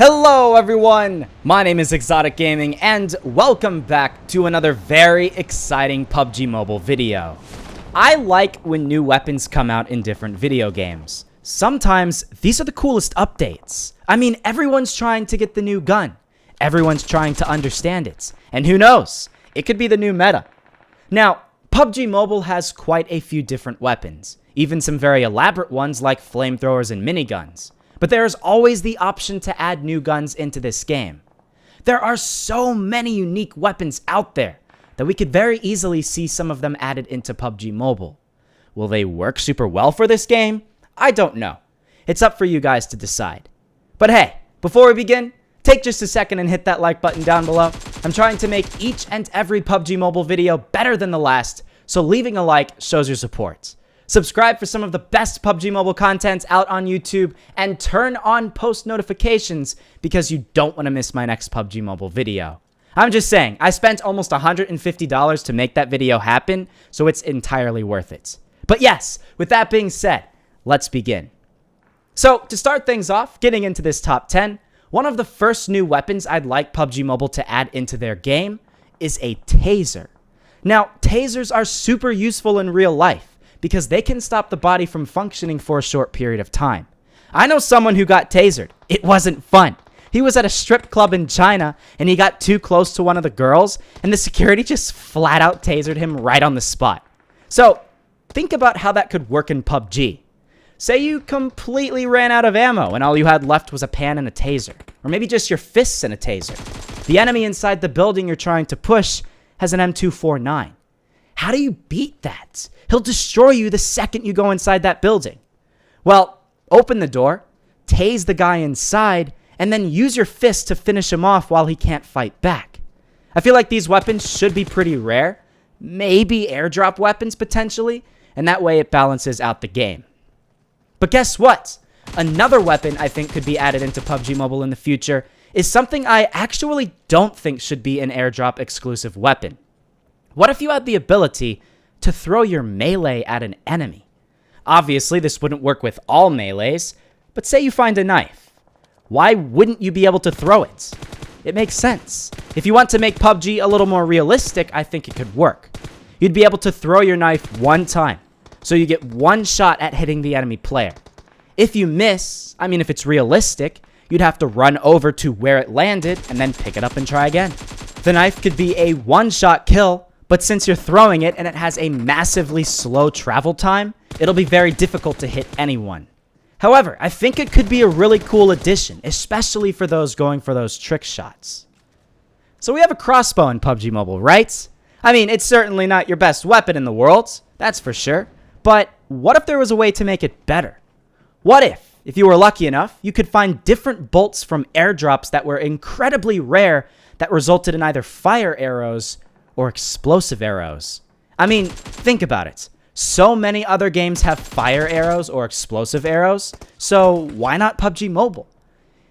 Hello everyone, my name is ExxotikGaming and welcome back to another very exciting PUBG Mobile video. I like when new weapons come out in different video games. Sometimes these are the coolest updates. I mean, everyone's trying to get the new gun. Everyone's trying to understand it. And who knows, it could be the new meta. Now, PUBG Mobile has quite a few different weapons, even some very elaborate ones like flamethrowers and miniguns. But there is always the option to add new guns into this game. There are so many unique weapons out there that we could very easily see some of them added into PUBG Mobile. Will they work super well for this game? I don't know. It's up for you guys to decide. But hey, before we begin, take just a second and hit that like button down below. I'm trying to make each and every PUBG Mobile video better than the last, so leaving a like shows your support. Subscribe for some of the best PUBG Mobile content out on YouTube, and turn on post notifications because you don't want to miss my next PUBG Mobile video. I'm just saying, I spent almost $150 to make that video happen, so it's entirely worth it. But yes, with that being said, let's begin. So, to start things off, getting into this top 10, one of the first new weapons I'd like PUBG Mobile to add into their game is a taser. Now, tasers are super useful in real life, because they can stop the body from functioning for a short period of time. I know someone who got tasered. It wasn't fun. He was at a strip club in China, and he got too close to one of the girls, and the security just flat out tasered him right on the spot. So, think about how that could work in PUBG. Say you completely ran out of ammo, and all you had left was a pan and a taser. Or maybe just your fists and a taser. The enemy inside the building you're trying to push has an M249. How do you beat that? He'll destroy you the second you go inside that building. Well, open the door, tase the guy inside, and then use your fist to finish him off while he can't fight back. I feel like these weapons should be pretty rare, maybe airdrop weapons potentially, and that way it balances out the game. But guess what? Another weapon I think could be added into PUBG Mobile in the future is something I actually don't think should be an airdrop exclusive weapon. What if you had the ability to throw your melee at an enemy? Obviously, this wouldn't work with all melees, but say you find a knife. Why wouldn't you be able to throw it? It makes sense. If you want to make PUBG a little more realistic, I think it could work. You'd be able to throw your knife one time, so you get one shot at hitting the enemy player. If you miss, if it's realistic, you'd have to run over to where it landed and then pick it up and try again. The knife could be a one-shot kill, but since you're throwing it and it has a massively slow travel time, it'll be very difficult to hit anyone. However, I think it could be a really cool addition, especially for those going for those trick shots. So we have a crossbow in PUBG Mobile, right? It's certainly not your best weapon in the world, that's for sure. But what if there was a way to make it better? What if you were lucky enough, you could find different bolts from airdrops that were incredibly rare that resulted in either fire arrows or explosive arrows? Think about it. So many other games have fire arrows or explosive arrows, so why not PUBG Mobile?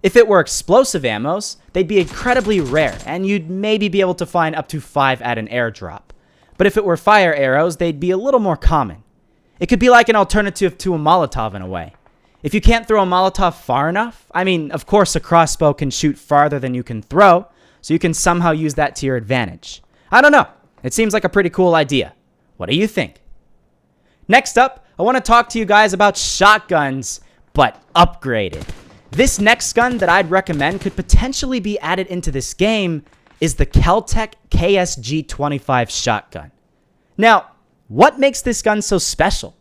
If it were explosive ammos, they'd be incredibly rare, and you'd maybe be able to find up to 5 at an airdrop. But if it were fire arrows, they'd be a little more common. It could be like an alternative to a Molotov in a way. If you can't throw a Molotov far enough, of course a crossbow can shoot farther than you can throw, so you can somehow use that to your advantage. I don't know. It seems like a pretty cool idea. What do you think? Next up, I want to talk to you guys about shotguns, but upgraded. This next gun that I'd recommend could potentially be added into this game is the Kel-Tec KSG-25 shotgun. Now, what makes this gun so special?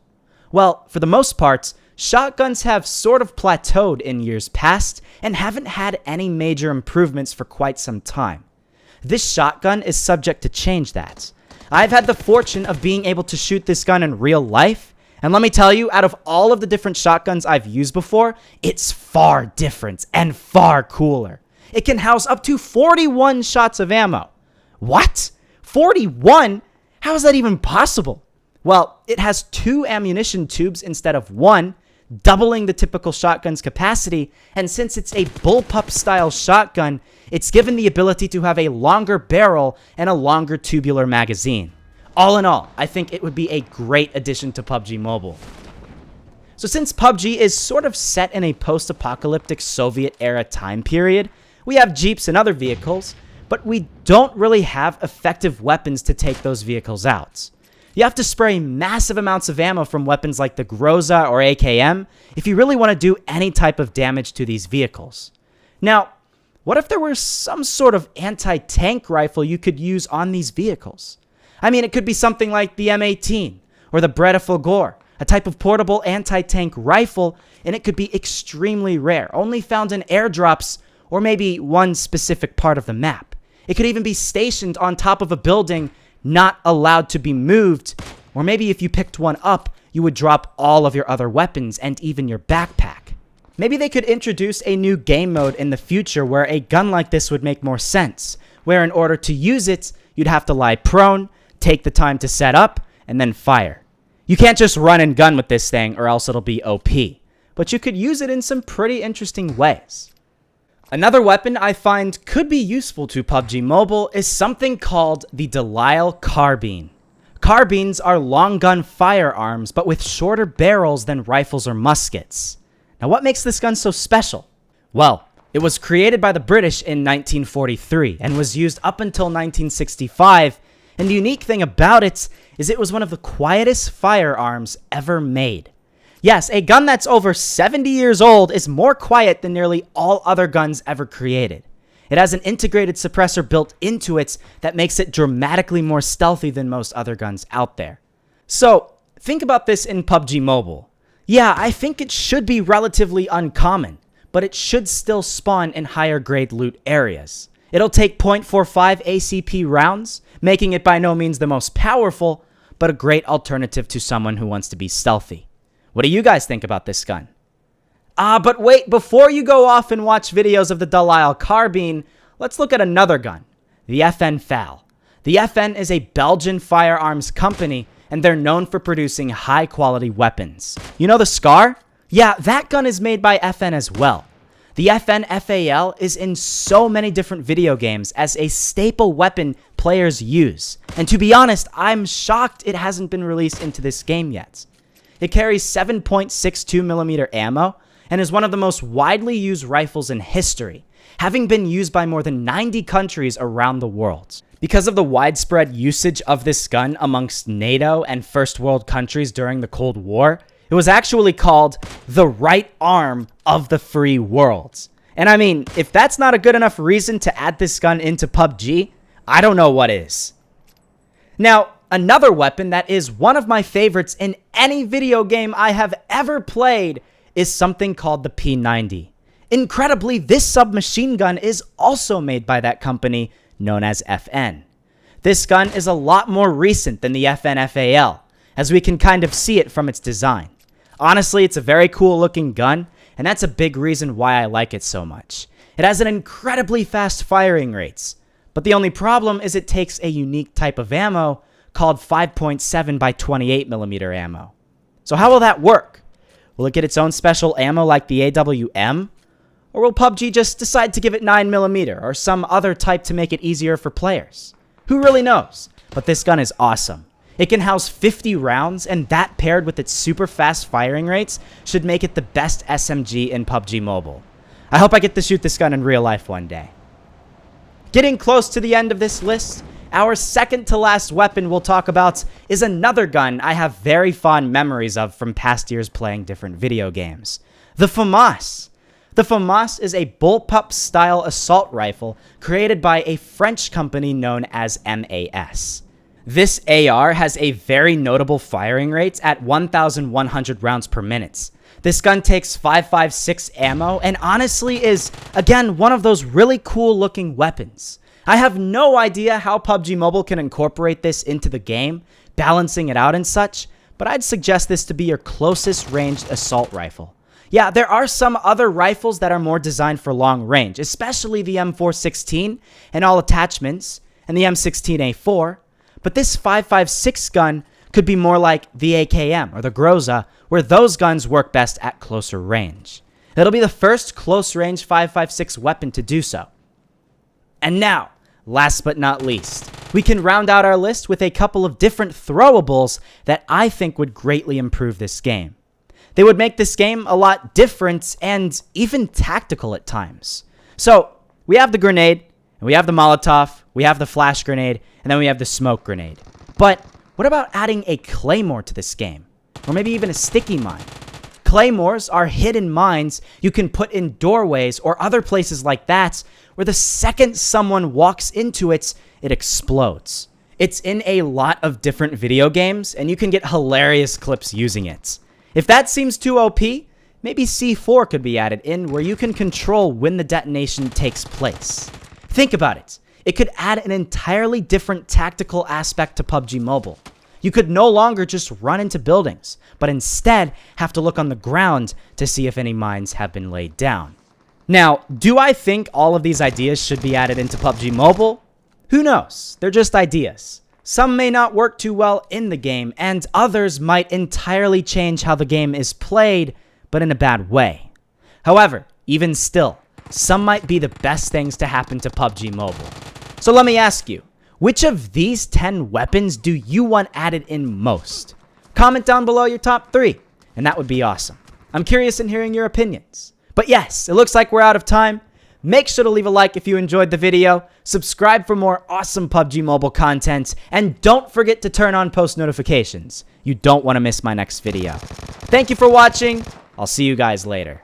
Well, for the most part, shotguns have sort of plateaued in years past and haven't had any major improvements for quite some time. This shotgun is subject to change that. I've had the fortune of being able to shoot this gun in real life, and let me tell you, out of all of the different shotguns I've used before, it's far different and far cooler. It can house up to 41 shots of ammo. What? 41? How is that even possible? Well, it has 2 ammunition tubes instead of 1, doubling the typical shotgun's capacity, and since it's a bullpup style shotgun, it's given the ability to have a longer barrel and a longer tubular magazine. All in all, I think it would be a great addition to PUBG Mobile. So since PUBG is sort of set in a post-apocalyptic Soviet-era time period, we have jeeps and other vehicles, but we don't really have effective weapons to take those vehicles out. You have to spray massive amounts of ammo from weapons like the Groza or AKM if you really want to do any type of damage to these vehicles. Now, what if there were some sort of anti-tank rifle you could use on these vehicles? I mean, it could be something like the M18 or the Breda Fulgor, a type of portable anti-tank rifle, and it could be extremely rare, only found in airdrops or maybe one specific part of the map. It could even be stationed on top of a building, not allowed to be moved, or maybe if you picked one up, you would drop all of your other weapons and even your backpack. Maybe they could introduce a new game mode in the future where a gun like this would make more sense, where in order to use it, you'd have to lie prone, take the time to set up, and then fire. You can't just run and gun with this thing or else it'll be OP, but you could use it in some pretty interesting ways. Another weapon I find could be useful to PUBG Mobile is something called the Lisle carbine. Carbines are long gun firearms, but with shorter barrels than rifles or muskets. Now, what makes this gun so special? Well, it was created by the British in 1943 and was used up until 1965, and the unique thing about it is it was one of the quietest firearms ever made. Yes, a gun that's over 70 years old is more quiet than nearly all other guns ever created. It has an integrated suppressor built into it that makes it dramatically more stealthy than most other guns out there. So, think about this in PUBG Mobile. Yeah, I think it should be relatively uncommon, but it should still spawn in higher grade loot areas. It'll take .45 ACP rounds, making it by no means the most powerful, but a great alternative to someone who wants to be stealthy. What do you guys think about this gun? But wait, before you go off and watch videos of the Lisle carbine, let's look at another gun, the FN FAL. The FN is a Belgian firearms company, and they're known for producing high-quality weapons. You know the SCAR? Yeah, that gun is made by FN as well. The FN FAL is in so many different video games as a staple weapon players use. And to be honest, I'm shocked it hasn't been released into this game yet. It carries 7.62mm ammo and is one of the most widely used rifles in history, having been used by more than 90 countries around the world. Because of the widespread usage of this gun amongst NATO and first world countries during the Cold War, it was actually called the right arm of the free world. And I mean, if that's not a good enough reason to add this gun into PUBG, I don't know what is. Now, another weapon that is one of my favorites in any video game I have ever played is something called the P90. Incredibly, this submachine gun is also made by that company known as FN. This gun is a lot more recent than the FN FAL, as we can kind of see it from its design. Honestly, it's a very cool looking gun, and that's a big reason why I like it so much. It has an incredibly fast firing rates, but the only problem is it takes a unique type of ammo called 5.7 by 28mm ammo. So how will that work? Will it get its own special ammo like the AWM? Or will PUBG just decide to give it 9mm or some other type to make it easier for players? Who really knows? But this gun is awesome. It can house 50 rounds, and that paired with its super fast firing rates should make it the best SMG in PUBG Mobile. I hope I get to shoot this gun in real life one day. Getting close to the end of this list, our second to last weapon we'll talk about is another gun I have very fond memories of from past years playing different video games. The FAMAS. The FAMAS is a bullpup-style assault rifle created by a French company known as MAS. This AR has a very notable firing rate at 1,100 rounds per minute. This gun takes 5.56 ammo and honestly is, again, one of those really cool looking weapons. I have no idea how PUBG Mobile can incorporate this into the game, balancing it out and such, but I'd suggest this to be your closest ranged assault rifle. Yeah, there are some other rifles that are more designed for long range, especially the M416 and all attachments, and the M16A4, but this 5.56 gun could be more like the AKM or the Groza, where those guns work best at closer range. It'll be the first close-range 5.56 weapon to do so. And now, last but not least, we can round out our list with a couple of different throwables that I think would greatly improve this game. they would make this game a lot different and even tactical at times. So, we have the grenade, and we have the Molotov, we have the flash grenade, and then we have the smoke grenade. But what about adding a claymore to this game? Or maybe even a sticky mine? Claymores are hidden mines you can put in doorways or other places like that, where the second someone walks into it, it explodes. It's in a lot of different video games, and you can get hilarious clips using it. If that seems too OP, maybe C4 could be added in where you can control when the detonation takes place. Think about it. It could add an entirely different tactical aspect to PUBG Mobile. You could no longer just run into buildings, but instead have to look on the ground to see if any mines have been laid down. Now, do I think all of these ideas should be added into PUBG Mobile? Who knows? They're just ideas. Some may not work too well in the game, and others might entirely change how the game is played, but in a bad way. However, even still, some might be the best things to happen to PUBG Mobile. So let me ask you, which of these 10 weapons do you want added in most? Comment down below your top 3, and that would be awesome. I'm curious in hearing your opinions. But yes, it looks like we're out of time. Make sure to leave a like if you enjoyed the video, subscribe for more awesome PUBG Mobile content, and don't forget to turn on post notifications. You don't want to miss my next video. Thank you for watching. I'll see you guys later.